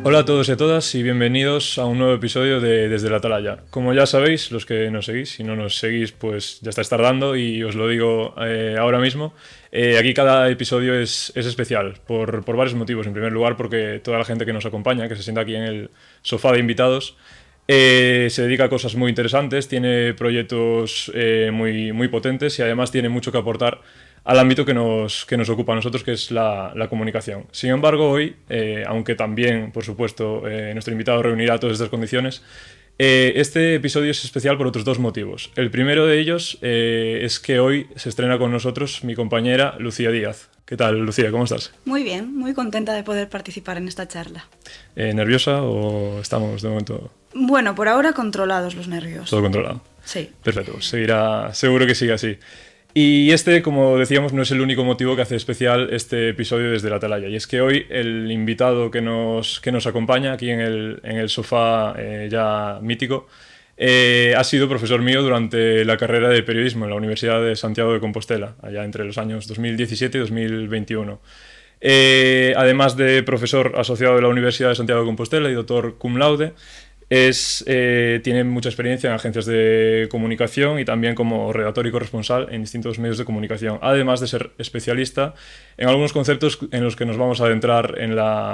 Hola a todos y a todas y bienvenidos a un nuevo episodio de Desde la Atalaya. Como ya sabéis, los que nos seguís, si no nos seguís pues ya estáis tardando y os lo digo ahora mismo, aquí cada episodio es especial por varios motivos. En primer lugar porque toda la gente que nos acompaña, que se sienta aquí en el sofá de invitados, se dedica a cosas muy interesantes, tiene proyectos muy potentes y además tiene mucho que aportar al ámbito que nos ocupa a nosotros, que es la comunicación. Sin embargo, hoy, aunque también, por supuesto, nuestro invitado reunirá todas estas condiciones, este episodio es especial por otros dos motivos. El primero de ellos es que hoy se estrena con nosotros mi compañera Lucía Díaz. ¿Qué tal, Lucía? ¿Cómo estás? Muy bien, muy contenta de poder participar en esta charla. ¿Nerviosa o estamos de momento...? Bueno, por ahora controlados los nervios. Todo controlado. Sí. Perfecto, seguirá, seguro que sigue así. Y este, como decíamos, no es el único motivo que hace especial este episodio desde la Atalaya. Y es que hoy el invitado que nos acompaña aquí en el sofá ya mítico ha sido profesor mío durante la carrera de periodismo en la Universidad de Santiago de Compostela, allá entre los años 2017 y 2021. Además de profesor asociado de la Universidad de Santiago de Compostela y doctor cum laude, tiene mucha experiencia en agencias de comunicación y también como redactor y corresponsal en distintos medios de comunicación, además de ser especialista en algunos conceptos en los que nos vamos a adentrar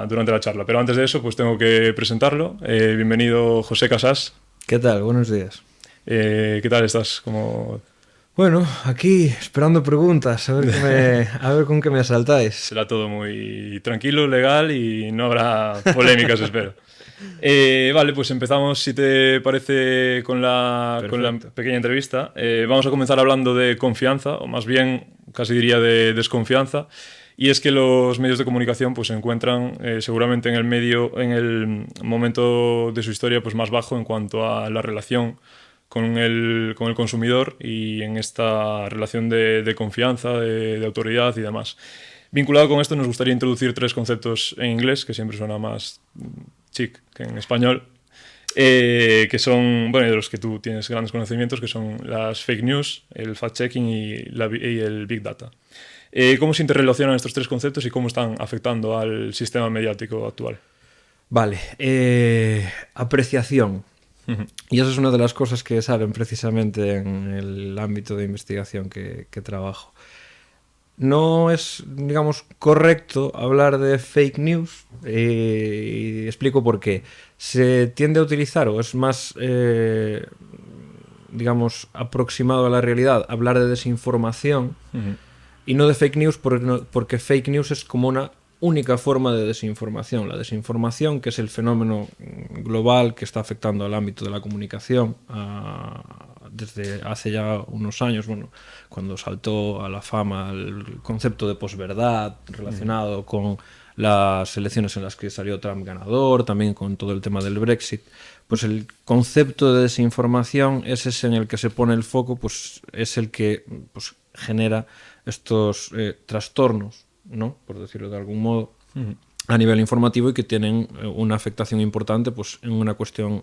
durante la charla. Pero antes de eso, pues tengo que presentarlo. Bienvenido, José Casas. ¿Qué tal? Buenos días. ¿Qué tal estás? Bueno, aquí esperando preguntas, a ver con qué me asaltáis. Será todo muy tranquilo, legal y no habrá polémicas, espero. Vale, pues empezamos, si te parece, con la pequeña entrevista. Vamos a comenzar hablando de confianza, o más bien, casi diría de desconfianza. Y es que los medios de comunicación pues, se encuentran seguramente en el momento de su historia pues, más bajo en cuanto a la relación con el consumidor y en esta relación de confianza, de autoridad y demás. Vinculado con esto, nos gustaría introducir tres conceptos en inglés, que siempre suena más chic que en español, que son, bueno, de los que tú tienes grandes conocimientos, que son las fake news, el fact-checking y el big data. ¿Cómo se interrelacionan estos tres conceptos y cómo están afectando al sistema mediático actual? Vale, apreciación. Y eso es una de las cosas que salen precisamente en el ámbito de investigación que trabajo. No es, digamos, correcto hablar de fake news y explico por qué. Se tiende a utilizar, o es más, digamos, aproximado a la realidad, hablar de desinformación y no de fake news porque fake news es como una única forma de desinformación. La desinformación, que es el fenómeno global que está afectando al ámbito de la comunicación desde hace ya unos años, bueno, cuando saltó a la fama el concepto de posverdad relacionado con las elecciones en las que salió Trump ganador, también con todo el tema del Brexit, pues el concepto de desinformación es ese en el que se pone el foco, pues es el que pues, genera estos trastornos, ¿no? Por decirlo de algún modo, a nivel informativo y que tienen una afectación importante pues, en una cuestión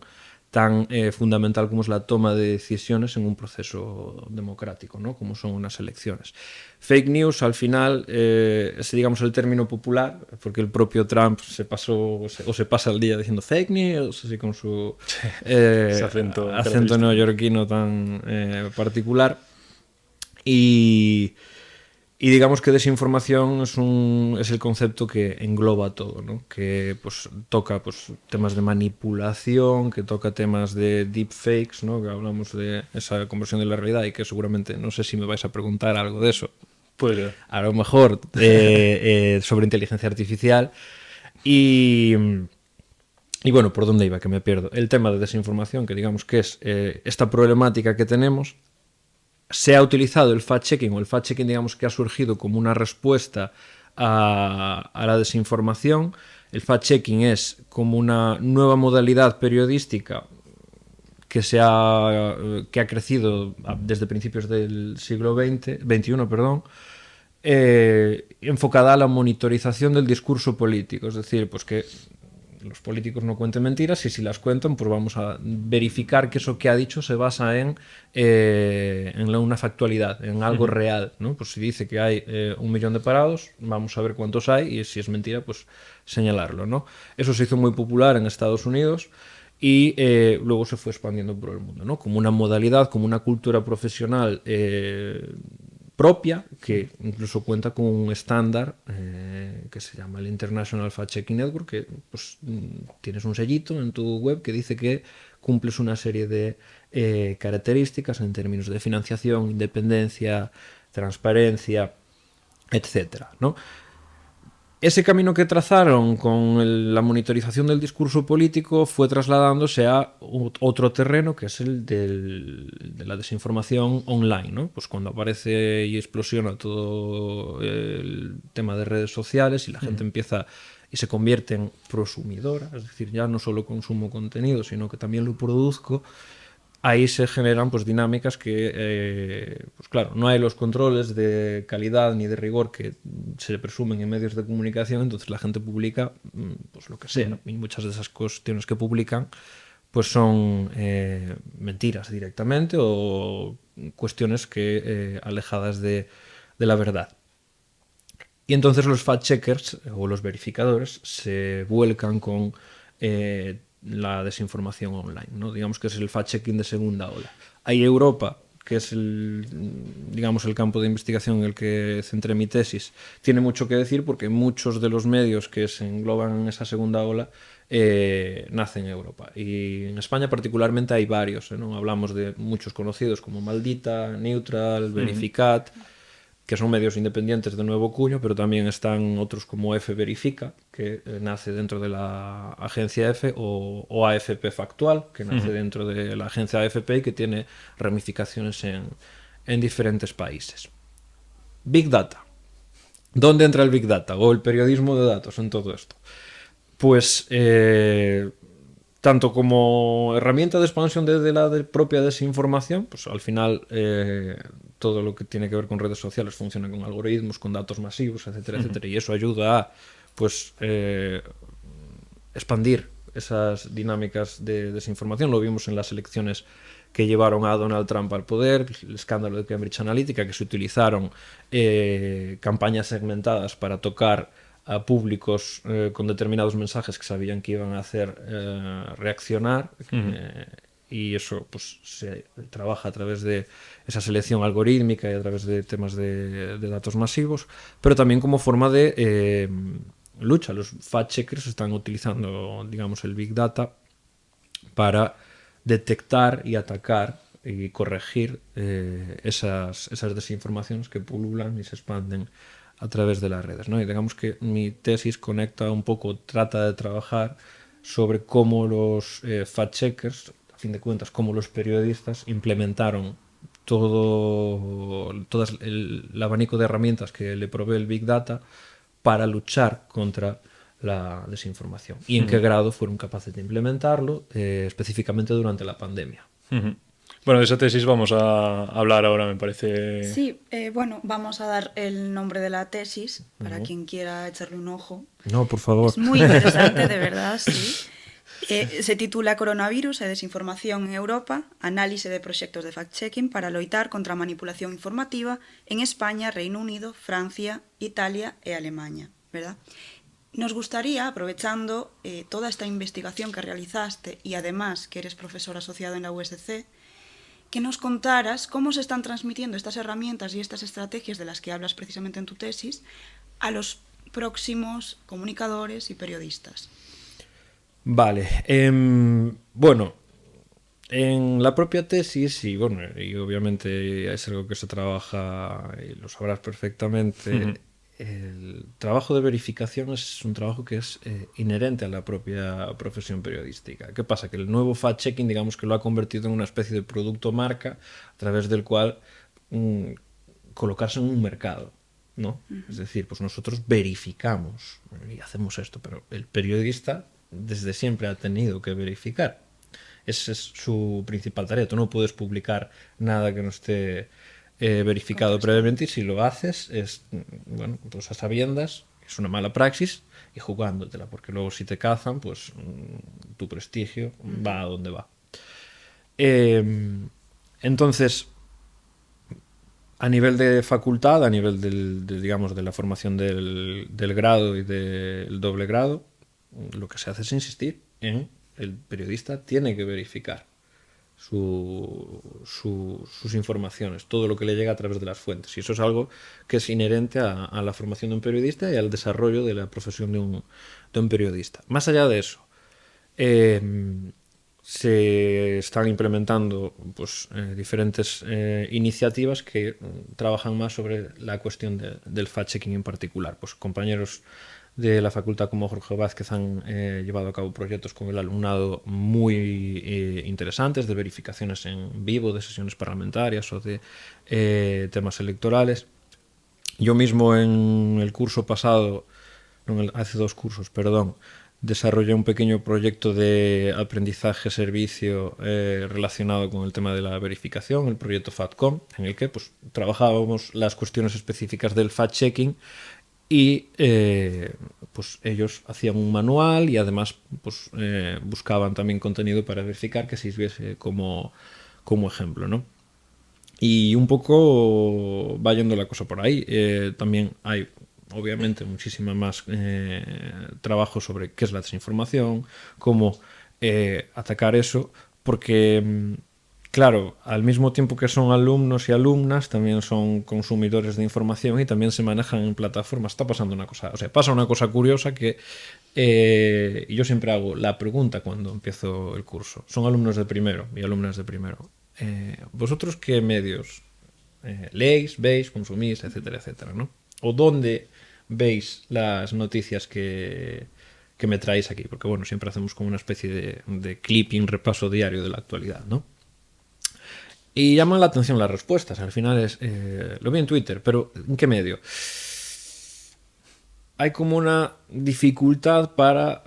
tan fundamental como es la toma de decisiones en un proceso democrático, ¿no? Como son unas elecciones. Fake news, al final, es digamos el término popular, porque el propio Trump se pasa el día diciendo fake news, así con su acento neoyorquino tan particular. Y digamos que desinformación es el concepto que engloba todo, ¿no? Que pues, toca pues, temas de manipulación, que toca temas de deepfakes, ¿no? Que hablamos de esa conversión de la realidad y que seguramente, no sé si me vais a preguntar algo de eso. Pues a lo mejor sobre inteligencia artificial. Y bueno, ¿por dónde iba? Que me pierdo. El tema de desinformación, que digamos que es esta problemática que tenemos. Se ha utilizado el fact-checking, o el fact-checking digamos que ha surgido como una respuesta a la desinformación. El fact-checking es como una nueva modalidad periodística que ha crecido desde principios del siglo XXI, enfocada a la monitorización del discurso político. Es decir, pues que los políticos no cuenten mentiras y si las cuentan, pues vamos a verificar que eso que ha dicho se basa en una factualidad, en algo real, ¿no? Pues si dice que hay 1 millón de parados, vamos a ver cuántos hay y si es mentira, pues señalarlo, ¿no? Eso se hizo muy popular en Estados Unidos y luego se fue expandiendo por el mundo, ¿no? Como una modalidad, como una cultura profesional propia, que incluso cuenta con un estándar que se llama el International Fact Checking Network, que pues, tienes un sellito en tu web que dice que cumples una serie de características en términos de financiación, independencia, transparencia, etcétera, ¿no? Ese camino que trazaron con la monitorización del discurso político fue trasladándose a otro terreno, que es el de la desinformación online, ¿no? Pues cuando aparece y explosiona todo el tema de redes sociales y la gente empieza y se convierte en prosumidora, es decir, ya no solo consumo contenido, sino que también lo produzco, ahí se generan pues dinámicas que, pues claro, no hay los controles de calidad ni de rigor que se presumen en medios de comunicación, entonces la gente publica pues lo que sea, y muchas de esas cuestiones que publican pues son mentiras directamente o cuestiones que alejadas de la verdad. Y entonces los fact-checkers o los verificadores se vuelcan con la desinformación online, ¿no? Digamos que es el fact-checking de segunda ola. Hay Europa, que es el campo de investigación en el que centré mi tesis, tiene mucho que decir porque muchos de los medios que se engloban en esa segunda ola nacen en Europa. Y en España particularmente hay varios, ¿no? Hablamos de muchos conocidos como Maldita, Neutral, Verificat, que son medios independientes de nuevo cuño, pero también están otros como F Verifica, que nace dentro de la agencia F, o AFP Factual, que nace dentro de la agencia AFP y que tiene ramificaciones en diferentes países. Big Data. ¿Dónde entra el Big Data o el periodismo de datos en todo esto? Pues tanto como herramienta de expansión de la propia desinformación, pues al final todo lo que tiene que ver con redes sociales funciona con algoritmos, con datos masivos, etcétera, etcétera, y eso ayuda a pues expandir esas dinámicas de desinformación. Lo vimos en las elecciones que llevaron a Donald Trump al poder, el escándalo de Cambridge Analytica, que se utilizaron campañas segmentadas para tocar a públicos con determinados mensajes que sabían que iban a hacer reaccionar, y eso pues se trabaja a través de esa selección algorítmica y a través de temas de datos masivos, pero también como forma de lucha. Los fact-checkers están utilizando, digamos, el Big Data para detectar y atacar y corregir esas desinformaciones que pululan y se expanden a través de las redes, ¿no? Y digamos que mi tesis conecta un poco, trata de trabajar sobre cómo los fact-checkers, a fin de cuentas, cómo los periodistas implementaron todo el abanico de herramientas que le provee el Big Data para luchar contra la desinformación. Y en qué grado fueron capaces de implementarlo, específicamente durante la pandemia. Bueno, de esa tesis vamos a hablar ahora, me parece. Sí, bueno, vamos a dar el nombre de la tesis para quien quiera echarle un ojo. No, por favor. Es muy interesante, de verdad, sí. Se titula Coronavirus e desinformación en Europa, análise de proxectos de fact-checking para loitar contra a manipulación informativa en España, Reino Unido, Francia, Italia e Alemaña, ¿verdad? Nos gustaría, aprovechando toda esta investigación que realizaste y además que eres profesor asociado en la USC, que nos contaras cómo se están transmitiendo estas herramientas y estas estrategias de las que hablas precisamente en tu tesis a los próximos comunicadores y periodistas. Vale. Bueno, en la propia tesis, y bueno, y obviamente es algo que se trabaja y lo sabrás perfectamente, el trabajo de verificación es un trabajo que es inherente a la propia profesión periodística. ¿Qué pasa? Que el nuevo fact-checking, digamos que lo ha convertido en una especie de producto marca a través del cual colocarse en un mercado, ¿no? Es decir, pues nosotros verificamos y hacemos esto, pero el periodista desde siempre ha tenido que verificar. Esa es su principal tarea. Tú no puedes publicar nada que no esté verificado previamente, y si lo haces es, bueno, pues a sabiendas, es una mala praxis y jugándotela, porque luego si te cazan, pues tu prestigio va a donde va. Entonces, a nivel de facultad, a nivel digamos, de la formación del grado y del doble grado, lo que se hace es insistir en el periodista tiene que verificar sus informaciones, todo lo que le llega a través de las fuentes. Y eso es algo que es inherente a la formación de un periodista y al desarrollo de la profesión de un periodista. Más allá de eso, se están implementando pues, diferentes iniciativas que trabajan más sobre la cuestión del fact-checking en particular. Pues compañeros de la facultad como Jorge Vázquez han llevado a cabo proyectos con el alumnado muy interesantes de verificaciones en vivo de sesiones parlamentarias o de temas electorales. Yo mismo en el curso pasado, hace 2 cursos, perdón, desarrollé un pequeño proyecto de aprendizaje-servicio relacionado con el tema de la verificación, el proyecto FATCOM, en el que pues, trabajábamos las cuestiones específicas del fact-checking y pues ellos hacían un manual y además pues, buscaban también contenido para verificar que se sirviese como ejemplo, ¿no? Y un poco va yendo la cosa por ahí. También hay obviamente muchísima más trabajo sobre qué es la desinformación, cómo atacar eso, porque claro, al mismo tiempo que son alumnos y alumnas, también son consumidores de información y también se manejan en plataformas. Está pasando una cosa, o sea, pasa una cosa curiosa que yo siempre hago la pregunta cuando empiezo el curso. Son alumnos de primero y alumnas de primero. ¿Vosotros qué medios leéis, veis, consumís, etcétera, etcétera, ¿no? ¿O dónde veis las noticias que me traéis aquí? Porque, bueno, siempre hacemos como una especie de clipping, repaso diario de la actualidad, ¿no? Y llaman la atención las respuestas. Al final es... lo vi en Twitter, pero ¿en qué medio? Hay como una dificultad para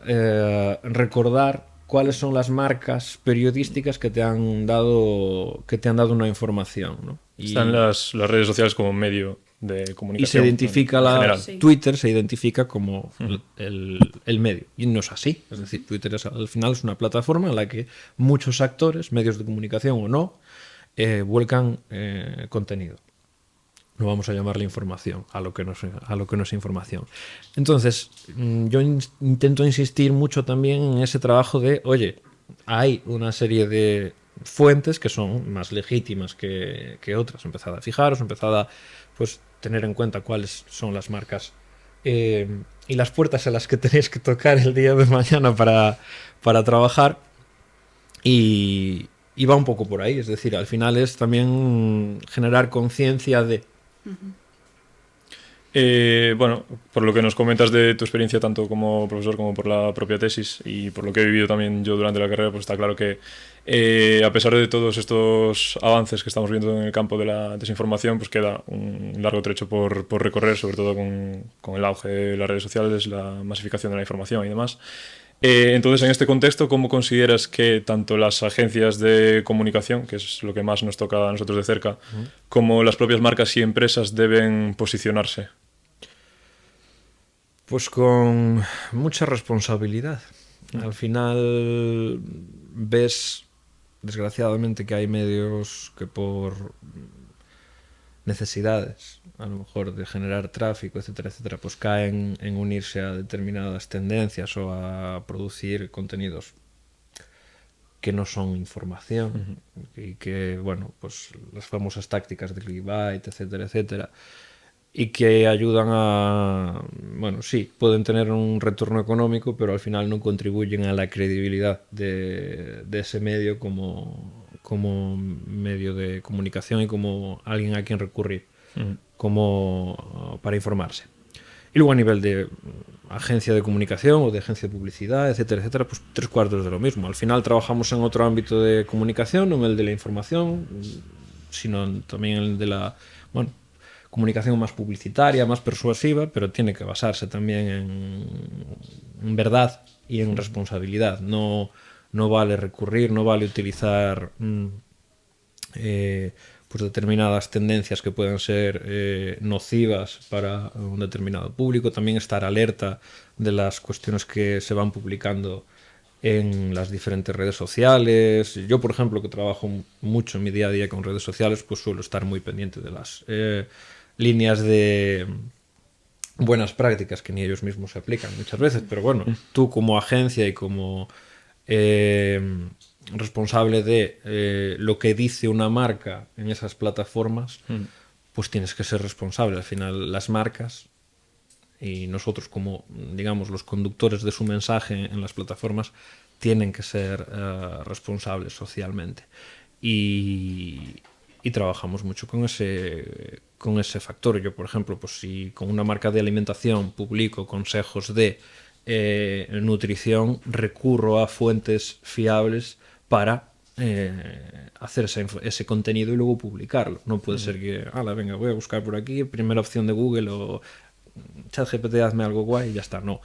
recordar cuáles son las marcas periodísticas que te han dado una información, ¿no? Están las redes sociales como medio de comunicación. Y se identifica Sí. Twitter se identifica como el medio. Y no es así. Es decir, Twitter al final es una plataforma en la que muchos actores, medios de comunicación o no, vuelcan contenido. No vamos a llamarle información a lo que no es información. Entonces, yo intento insistir mucho también en ese trabajo de, oye, hay una serie de fuentes que son más legítimas que otras. Empezad a fijaros, empezad a pues, tener en cuenta cuáles son las marcas y las puertas a las que tenéis que tocar el día de mañana para trabajar. Y va un poco por ahí. Es decir, al final es también generar conciencia de... Bueno, por lo que nos comentas de tu experiencia tanto como profesor como por la propia tesis y por lo que he vivido también yo durante la carrera, pues está claro que a pesar de todos estos avances que estamos viendo en el campo de la desinformación, pues queda un largo trecho por recorrer, sobre todo con el auge de las redes sociales, la masificación de la información y demás. Entonces, en este contexto, ¿cómo consideras que tanto las agencias de comunicación, que es lo que más nos toca a nosotros de cerca, como las propias marcas y empresas deben posicionarse? Pues con mucha responsabilidad. Al final ves, desgraciadamente, que hay medios que por necesidades, a lo mejor de generar tráfico, etcétera, etcétera, pues caen en unirse a determinadas tendencias o a producir contenidos que no son información y que, bueno, pues las famosas tácticas de clickbait, etcétera, etcétera, y que ayudan a, bueno, sí, pueden tener un retorno económico, pero al final no contribuyen a la credibilidad de ese medio como medio de comunicación y como alguien a quien recurrir como para informarse. Y luego a nivel de agencia de comunicación o de agencia de publicidad, etcétera, etcétera, pues 3/4 de lo mismo. Al final trabajamos en otro ámbito de comunicación, no en el de la información, sino también en el de la, bueno, comunicación más publicitaria, más persuasiva, pero tiene que basarse también en verdad y en responsabilidad. No vale recurrir, no vale utilizar pues determinadas tendencias que puedan ser nocivas para un determinado público, también estar alerta de las cuestiones que se van publicando en las diferentes redes sociales. Yo, por ejemplo, que trabajo mucho en mi día a día con redes sociales, pues suelo estar muy pendiente de las líneas de buenas prácticas que ni ellos mismos se aplican muchas veces, pero bueno, tú como agencia y como responsable de lo que dice una marca en esas plataformas, pues tienes que ser responsable. Al final, las marcas y nosotros como, digamos, los conductores de su mensaje en las plataformas tienen que ser responsables socialmente. Y trabajamos mucho con ese factor. Yo, por ejemplo, pues si con una marca de alimentación publico consejos de nutrición, recurro a fuentes fiables para hacer ese contenido y luego publicarlo. No puede ser que, venga, voy a buscar por aquí, primera opción de Google o ChatGPT, hazme algo guay y ya está. No.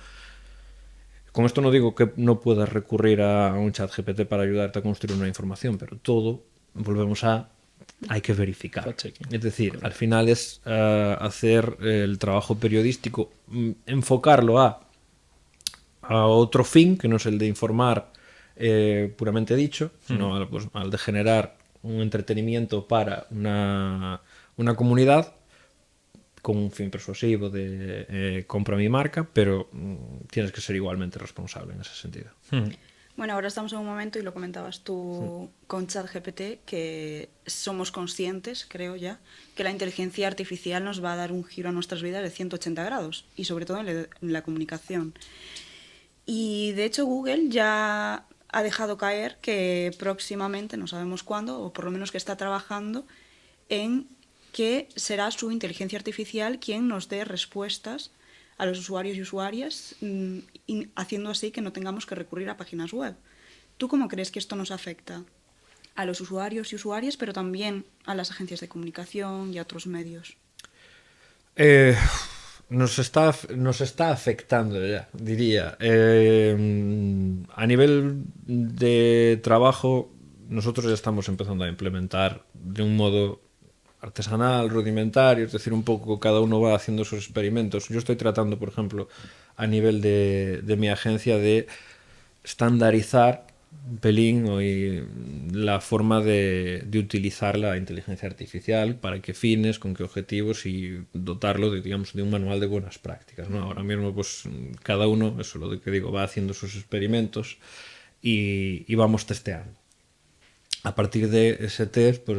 Con esto no digo que no puedas recurrir a un ChatGPT para ayudarte a construir una información, pero todo, volvemos hay que verificar. Es decir, al final es hacer el trabajo periodístico, enfocarlo a otro fin, que no es el de informar puramente dicho, sino al de generar un entretenimiento para una comunidad, con un fin persuasivo de compra mi marca, pero tienes que ser igualmente responsable en ese sentido. Bueno, ahora estamos en un momento, y lo comentabas tú con ChatGPT, que somos conscientes, creo ya, que la inteligencia artificial nos va a dar un giro a nuestras vidas de 180 grados, y sobre todo en la comunicación. Y de hecho Google ya ha dejado caer que próximamente, no sabemos cuándo, o por lo menos que está trabajando en que será su inteligencia artificial quien nos dé respuestas a los usuarios y usuarias, haciendo así que no tengamos que recurrir a páginas web. ¿Tú cómo crees que esto nos afecta a los usuarios y usuarias, pero también a las agencias de comunicación y a otros medios? Nos está afectando ya, diría. A nivel de trabajo, nosotros ya estamos empezando a implementar de un modo artesanal, rudimentario, es decir, un poco cada uno va haciendo sus experimentos. Yo estoy tratando, por ejemplo, a nivel de mi agencia de estandarizar un pelín la forma de utilizar la inteligencia artificial, para qué fines, con qué objetivos, y dotarlo de, digamos, de un manual de buenas prácticas, ¿no? Ahora mismo, pues cada uno, eso es lo que digo, va haciendo sus experimentos y vamos testeando. A partir de ese test, pues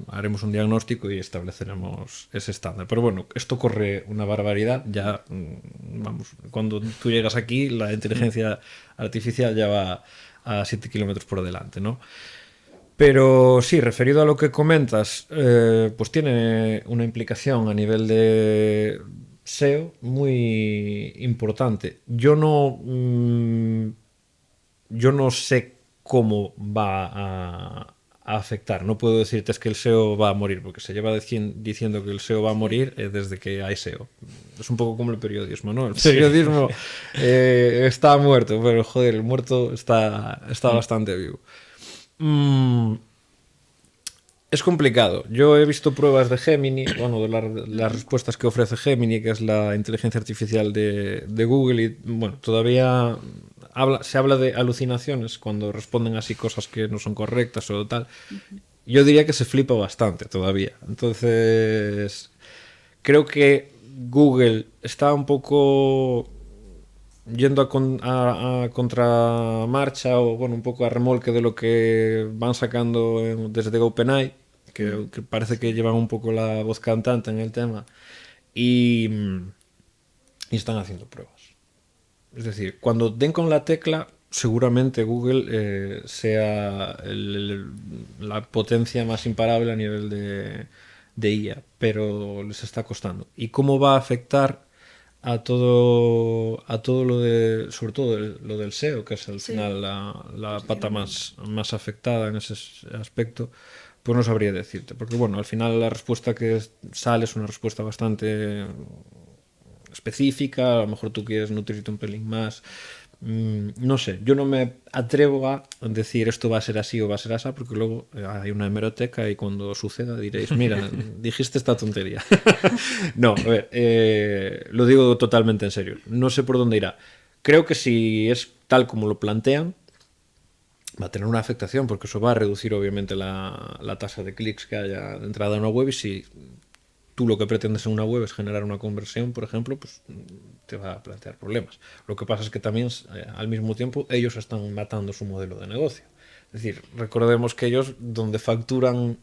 haremos un diagnóstico y estableceremos ese estándar. Pero bueno, esto corre una barbaridad. Ya, vamos, cuando tú llegas aquí, la inteligencia artificial ya va a 7 kilómetros por delante, ¿no? Pero sí, referido a lo que comentas, pues tiene una implicación a nivel de SEO muy importante. Yo no sé cómo va a afectar. No puedo decirte es que el SEO va a morir, porque se lleva diciendo que el SEO va a morir desde que hay SEO. Es un poco como el periodismo, ¿no? El periodismo está muerto, pero joder, el muerto está bastante vivo. Es complicado. Yo he visto pruebas de Gemini, bueno, de las respuestas que ofrece Gemini, que es la inteligencia artificial de Google, y bueno, todavía se habla de alucinaciones cuando responden así cosas que no son correctas o tal. Yo diría que se flipa bastante todavía. Entonces, creo que Google está un poco yendo a contramarcha, o bueno, un poco a remolque de lo que van sacando desde OpenAI, que parece que llevan un poco la voz cantante en el tema, y están haciendo pruebas. Es decir, cuando den con la tecla, seguramente Google sea la potencia más imparable a nivel de IA, pero les está costando. ¿Y cómo va a afectar a todo lo de, sobre todo lo del SEO, que es al final la pata más afectada en ese aspecto? Pues no sabría decirte, porque bueno, al final la respuesta que sale es una respuesta bastante específica. A lo mejor tú quieres nutrirte un pelín más, no sé, yo no me atrevo a decir esto va a ser así o va a ser así, porque luego hay una hemeroteca y cuando suceda diréis, mira, dijiste esta tontería. No, a ver, lo digo totalmente en serio. No sé por dónde irá. Creo que si es tal como lo plantean, va a tener una afectación, porque eso va a reducir obviamente la tasa de clics que haya de entrada a una web, y si tú lo que pretendes en una web es generar una conversión, por ejemplo, pues te va a plantear problemas. Lo que pasa es que también, al mismo tiempo, ellos están matando su modelo de negocio. Es decir, recordemos que ellos donde facturan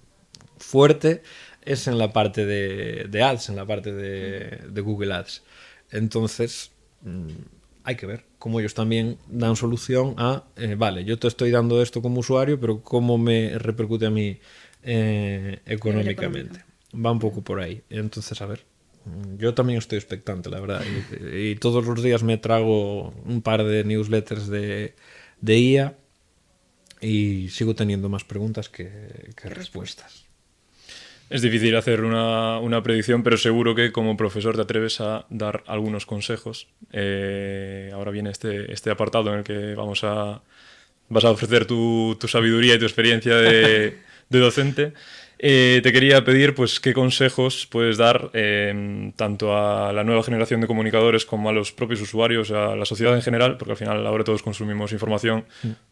fuerte es en la parte de ads, en la parte de Google Ads. Entonces, hay que ver cómo ellos también dan solución a, vale, yo te estoy dando esto como usuario, pero cómo me repercute a mí económicamente. Va un poco por ahí. Entonces, a ver, yo también estoy expectante, la verdad. Y todos los días me trago un par de newsletters de IA y sigo teniendo más preguntas que respuestas. Es difícil hacer una predicción, pero seguro que como profesor te atreves a dar algunos consejos. Ahora viene este apartado en el que vas a ofrecer tu sabiduría y tu experiencia de docente. Te quería pedir pues qué consejos puedes dar tanto a la nueva generación de comunicadores como a los propios usuarios, a la sociedad en general, porque al final ahora todos consumimos información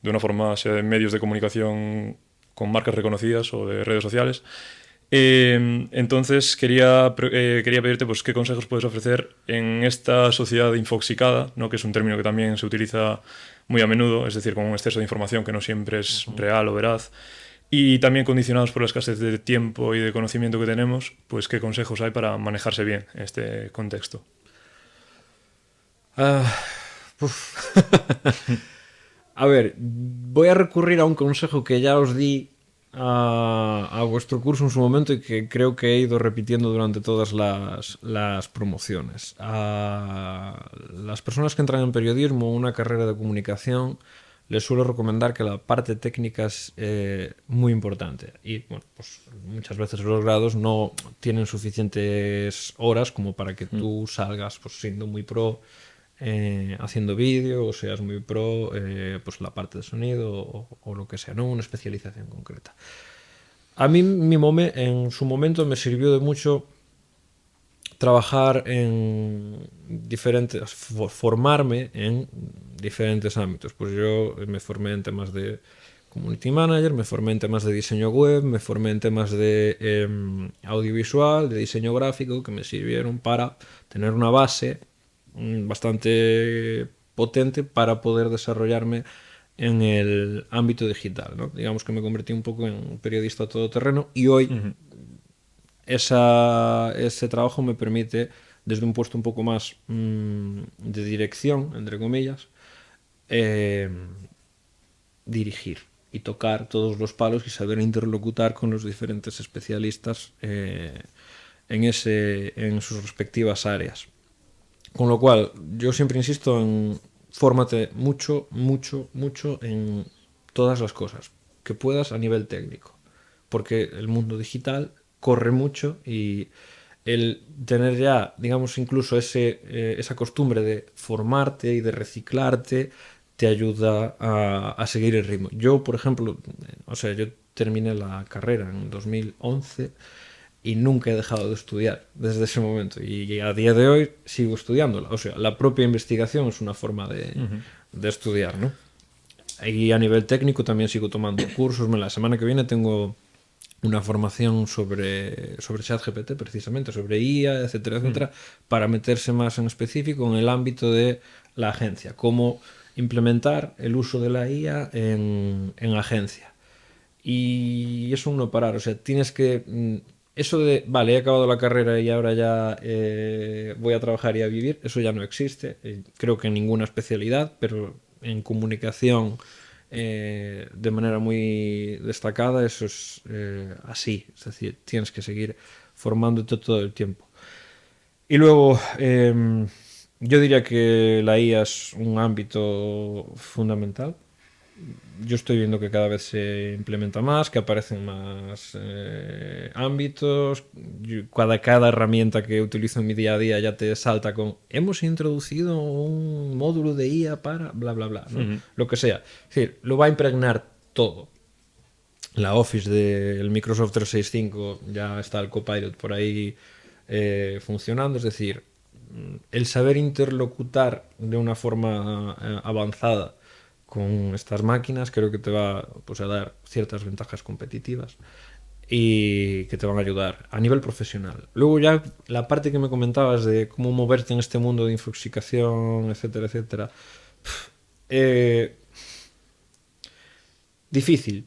de una forma, sea de medios de comunicación con marcas reconocidas o de redes sociales. Entonces quería pedirte pues qué consejos puedes ofrecer en esta sociedad infoxicada, ¿no? Que es un término que también se utiliza muy a menudo, es decir, con un exceso de información que no siempre es real o veraz, y también condicionados por la escasez de tiempo y de conocimiento que tenemos, pues qué consejos hay para manejarse bien en este contexto. A ver, voy a recurrir a un consejo que ya os di a vuestro curso en su momento y que creo que he ido repitiendo durante todas las promociones. A las personas que entran en periodismo o una carrera de comunicación les suelo recomendar que la parte técnica es muy importante y bueno, pues muchas veces los grados no tienen suficientes horas como para que tú salgas pues, siendo muy pro haciendo vídeo o seas muy pro pues la parte de sonido o lo que sea, no una especialización concreta. A mí en su momento me sirvió de mucho trabajar en diferentes, formarme en diferentes ámbitos. Pues yo me formé en temas de community manager, me formé en temas de diseño web, me formé en temas de audiovisual, de diseño gráfico, que me sirvieron para tener una base bastante potente para poder desarrollarme en el ámbito digital, ¿no? Digamos que me convertí un poco en periodista todoterreno y hoy ese trabajo me permite, desde un puesto un poco más de dirección, entre comillas, dirigir y tocar todos los palos y saber interlocutar con los diferentes especialistas en sus respectivas áreas. Con lo cual, yo siempre insisto en fórmate mucho, mucho, mucho en todas las cosas que puedas a nivel técnico, porque el mundo digital corre mucho y el tener ya, digamos, incluso esa costumbre de formarte y de reciclarte te ayuda a seguir el ritmo. Yo, por ejemplo, yo terminé la carrera en 2011 y nunca he dejado de estudiar desde ese momento y a día de hoy sigo estudiándola. O sea, la propia investigación es una forma de estudiar, ¿no? Y a nivel técnico también sigo tomando cursos. La semana que viene tengo una formación sobre ChatGPT, precisamente, sobre IA, etcétera, etcétera, para meterse más en específico en el ámbito de la agencia, cómo implementar el uso de la IA en agencia. Y eso no parar, o sea, tienes que... Eso de, vale, he acabado la carrera y ahora ya voy a trabajar y a vivir, eso ya no existe, creo que en ninguna especialidad, pero en comunicación de manera muy destacada eso es así, es decir, tienes que seguir formándote todo el tiempo. Y luego yo diría que la IA es un ámbito fundamental yo estoy viendo que cada vez se implementa más, que aparecen más ámbitos. Cada herramienta que utilizo en mi día a día ya te salta con hemos introducido un módulo de IA para bla bla bla, ¿no? Lo que sea. Es decir, lo va a impregnar todo. La Office del Microsoft 365 ya está el Copilot por ahí funcionando, es decir, el saber interlocutar de una forma avanzada con estas máquinas creo que te va, pues, a dar ciertas ventajas competitivas y que te van a ayudar a nivel profesional. Luego ya la parte que me comentabas de cómo moverte en este mundo de infoxicación, etcétera, etcétera, difícil,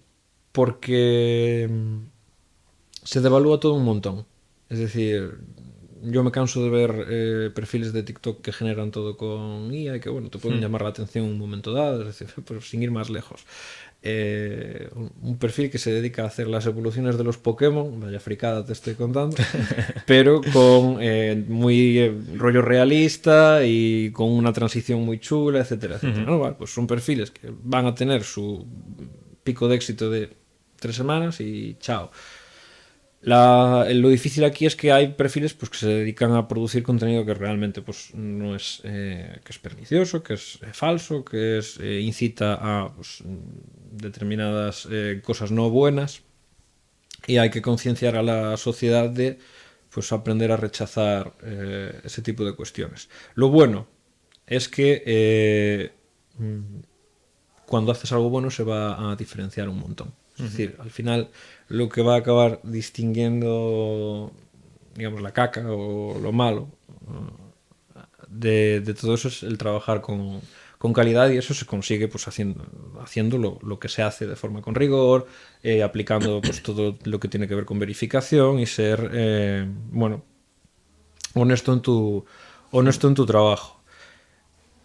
porque se devalúa todo un montón. Es decir, yo me canso de ver perfiles de TikTok que generan todo con IA y que, bueno, te pueden llamar la atención en un momento dado, es decir, pues sin ir más lejos. Un perfil que se dedica a hacer las evoluciones de los Pokémon, vaya fricada te estoy contando, pero con muy rollo realista y con una transición muy chula, etcétera, etcétera. ¿No? Bueno, pues son perfiles que van a tener su pico de éxito de 3 semanas y chao. Lo difícil aquí es que hay perfiles, pues, que se dedican a producir contenido que realmente, pues, no es que es pernicioso, que es falso, que es incita a, pues, determinadas cosas no buenas, y hay que concienciar a la sociedad de, pues, aprender a rechazar ese tipo de cuestiones. Lo bueno es que cuando haces algo bueno se va a diferenciar un montón. Es decir, al final lo que va a acabar distinguiendo, digamos, la caca o lo malo de todo eso es el trabajar con calidad, y eso se consigue, pues, haciendo lo que se hace de forma con rigor, aplicando, pues, todo lo que tiene que ver con verificación y ser bueno, honesto en tu trabajo.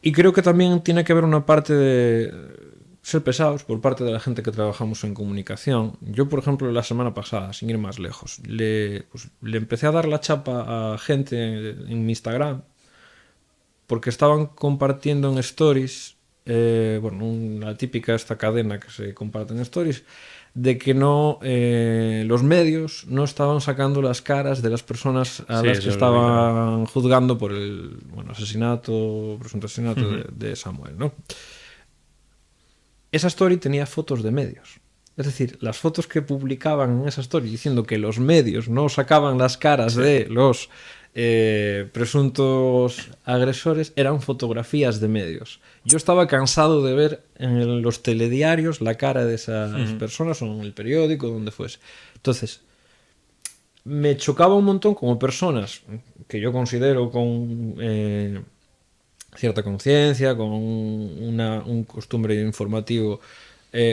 Y creo que también tiene que haber una parte de ser pesados por parte de la gente que trabajamos en comunicación. Yo, por ejemplo, la semana pasada, sin ir más lejos, le empecé a dar la chapa a gente en mi Instagram porque estaban compartiendo en stories, bueno, la típica esta cadena que se comparte en stories, de que no los medios no estaban sacando las caras de las personas a las que estaban juzgando por el presunto asesinato de Samuel, ¿no? Esa story tenía fotos de medios. Es decir, las fotos que publicaban en esa story diciendo que los medios no sacaban las caras de los presuntos agresores eran fotografías de medios. Yo estaba cansado de ver en los telediarios la cara de esas personas, o en el periódico, donde fuese. Entonces, me chocaba un montón como personas que yo considero con cierta conciencia, con un costumbre informativo,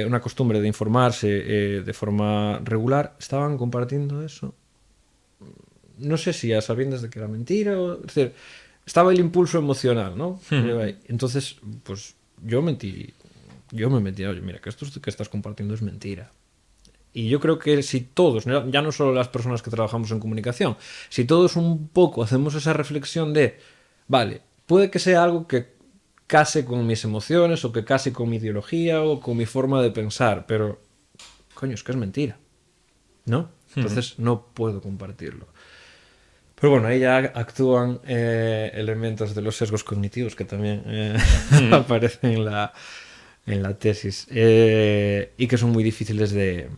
una costumbre de informarse de forma regular, estaban compartiendo eso. No sé si a sabiendas de que era mentira, es decir, estaba el impulso emocional, ¿no? Entonces, pues yo me metí, oye, mira, que esto que estás compartiendo es mentira. Y yo creo que si todos, ya no solo las personas que trabajamos en comunicación, si todos un poco hacemos esa reflexión de, vale, puede que sea algo que case con mis emociones o que case con mi ideología o con mi forma de pensar, pero, coño, es que es mentira, ¿no? Entonces no puedo compartirlo. Pero bueno, ahí ya actúan elementos de los sesgos cognitivos que también aparecen en la tesis y que son muy difíciles de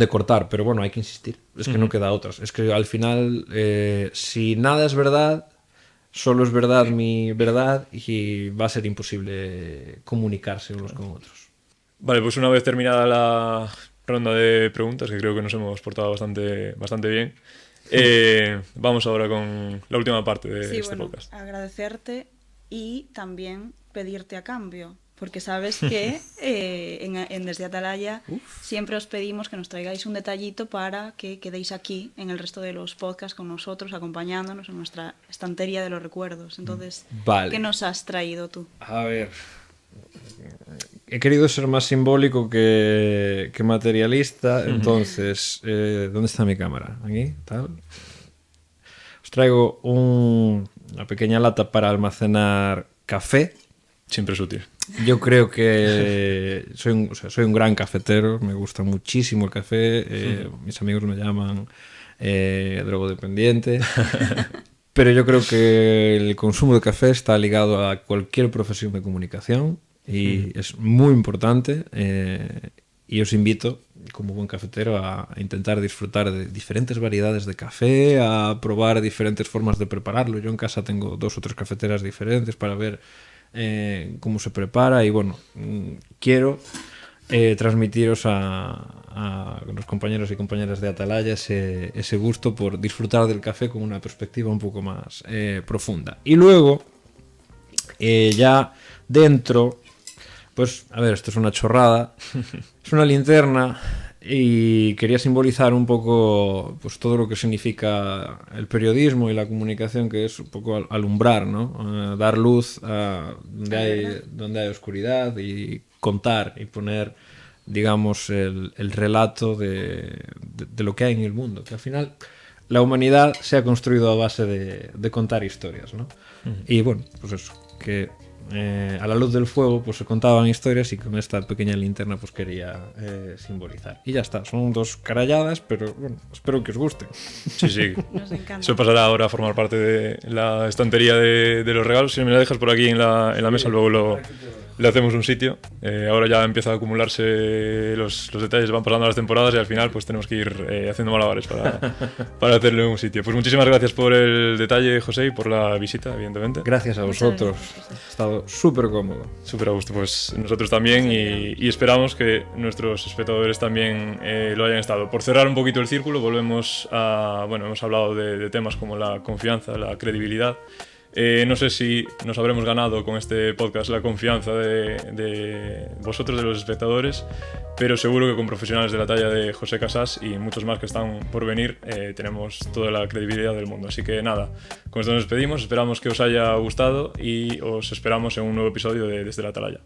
cortar, pero bueno, hay que insistir, es que no queda otras. Es que al final, si nada es verdad, solo es verdad mi verdad, y va a ser imposible comunicarse unos con otros. Vale, pues una vez terminada la ronda de preguntas, que creo que nos hemos portado bastante bien, vamos ahora con la última parte de este podcast. Agradecerte y también pedirte a cambio, porque sabes que en Desde Atalaya siempre os pedimos que nos traigáis un detallito para que quedéis aquí en el resto de los podcasts con nosotros, acompañándonos en nuestra estantería de los recuerdos. Entonces, vale. ¿Qué nos has traído tú? A ver, he querido ser más simbólico que materialista, entonces, ¿dónde está mi cámara? ¿Aquí? ¿Tal? Os traigo una pequeña lata para almacenar café, Siempre es útil. Yo creo que soy un gran cafetero, me gusta muchísimo el café, mis amigos me llaman drogodependiente, pero yo creo que el consumo de café está ligado a cualquier profesión de comunicación y es muy importante, y os invito, como buen cafetero, a intentar disfrutar de diferentes variedades de café, a probar diferentes formas de prepararlo. Yo en casa tengo 2 o 3 cafeteras diferentes para ver cómo se prepara, y bueno, quiero transmitiros a los compañeros y compañeras de Atalaya ese gusto por disfrutar del café con una perspectiva un poco más profunda. Y luego, ya dentro, pues, a ver, esto es una chorrada, es una linterna, y quería simbolizar un poco pues todo lo que significa el periodismo y la comunicación, que es un poco alumbrar, ¿no? Dar luz a donde hay oscuridad, y contar y poner, digamos, el relato de lo que hay en el mundo, que al final la humanidad se ha construido a base de contar historias, ¿no? Y bueno, pues eso, que a la luz del fuego pues se contaban historias, y con esta pequeña linterna pues quería simbolizar. Y ya está, son 2 caralladas, pero bueno, espero que os gusten. Sí. Nos encanta. Eso pasará ahora a formar parte de la estantería de los regalos. Si me la dejas por aquí en la mesa, luego le hacemos un sitio. Ahora ya empieza a acumularse los detalles, van pasando las temporadas, y al final pues tenemos que ir haciendo malabares para hacerle un sitio. Pues muchísimas gracias por el detalle, José, y por la visita, evidentemente. Gracias a vosotros, he estado súper cómodo. Súper a gusto, pues nosotros también, y esperamos que nuestros espectadores también lo hayan estado. Por cerrar un poquito el círculo, volvemos a... Bueno, hemos hablado de temas como la confianza, la credibilidad. No sé si nos habremos ganado con este podcast la confianza de vosotros, de los espectadores, pero seguro que con profesionales de la talla de José Casas y muchos más que están por venir, tenemos toda la credibilidad del mundo. Así que nada, con esto nos despedimos, esperamos que os haya gustado y os esperamos en un nuevo episodio de Desde la Atalaya.